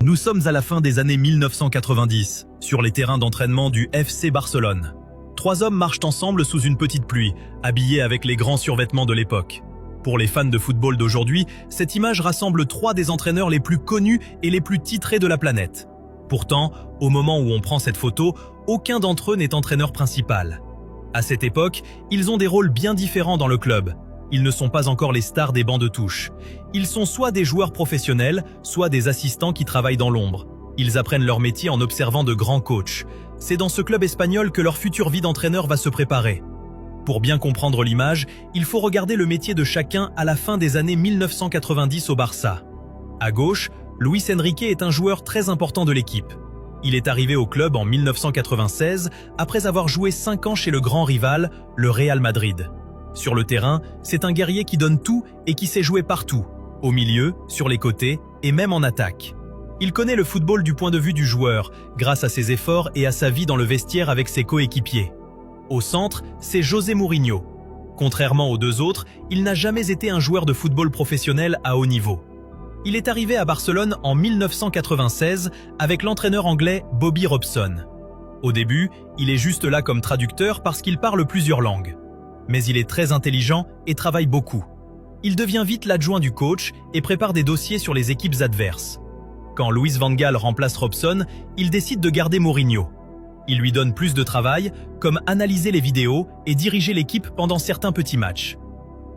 Nous sommes à la fin des années 1990, sur les terrains d'entraînement du FC Barcelone. Trois hommes marchent ensemble sous une petite pluie, habillés avec les grands survêtements de l'époque. Pour les fans de football d'aujourd'hui, cette image rassemble trois des entraîneurs les plus connus et les plus titrés de la planète. Pourtant, au moment où on prend cette photo, aucun d'entre eux n'est entraîneur principal. À cette époque, ils ont des rôles bien différents dans le club. Ils ne sont pas encore les stars des bancs de touche. Ils sont soit des joueurs professionnels, soit des assistants qui travaillent dans l'ombre. Ils apprennent leur métier en observant de grands coachs. C'est dans ce club espagnol que leur future vie d'entraîneur va se préparer. Pour bien comprendre l'image, il faut regarder le métier de chacun à la fin des années 1990 au Barça. À gauche, Luis Enrique est un joueur très important de l'équipe. Il est arrivé au club en 1996 après avoir joué 5 ans chez le grand rival, le Real Madrid. Sur le terrain, c'est un guerrier qui donne tout et qui sait jouer partout, au milieu, sur les côtés et même en attaque. Il connaît le football du point de vue du joueur, grâce à ses efforts et à sa vie dans le vestiaire avec ses coéquipiers. Au centre, c'est José Mourinho. Contrairement aux deux autres, il n'a jamais été un joueur de football professionnel à haut niveau. Il est arrivé à Barcelone en 1996 avec l'entraîneur anglais Bobby Robson. Au début, il est juste là comme traducteur parce qu'il parle plusieurs langues. Mais il est très intelligent et travaille beaucoup. Il devient vite l'adjoint du coach et prépare des dossiers sur les équipes adverses. Quand Louis van Gaal remplace Robson, il décide de garder Mourinho. Il lui donne plus de travail, comme analyser les vidéos et diriger l'équipe pendant certains petits matchs.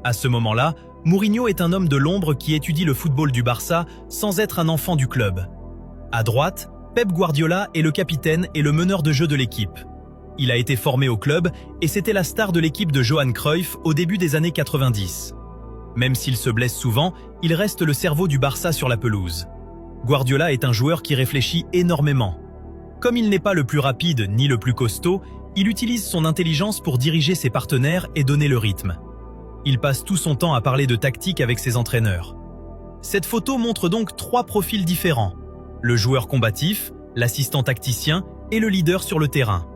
À ce moment-là, Mourinho est un homme de l'ombre qui étudie le football du Barça sans être un enfant du club. À droite, Pep Guardiola est le capitaine et le meneur de jeu de l'équipe. Il a été formé au club et c'était la star de l'équipe de Johan Cruyff au début des années 90. Même s'il se blesse souvent, il reste le cerveau du Barça sur la pelouse. Guardiola est un joueur qui réfléchit énormément. Comme il n'est pas le plus rapide ni le plus costaud, il utilise son intelligence pour diriger ses partenaires et donner le rythme. Il passe tout son temps à parler de tactique avec ses entraîneurs. Cette photo montre donc trois profils différents. Le joueur combatif, l'assistant tacticien et le leader sur le terrain.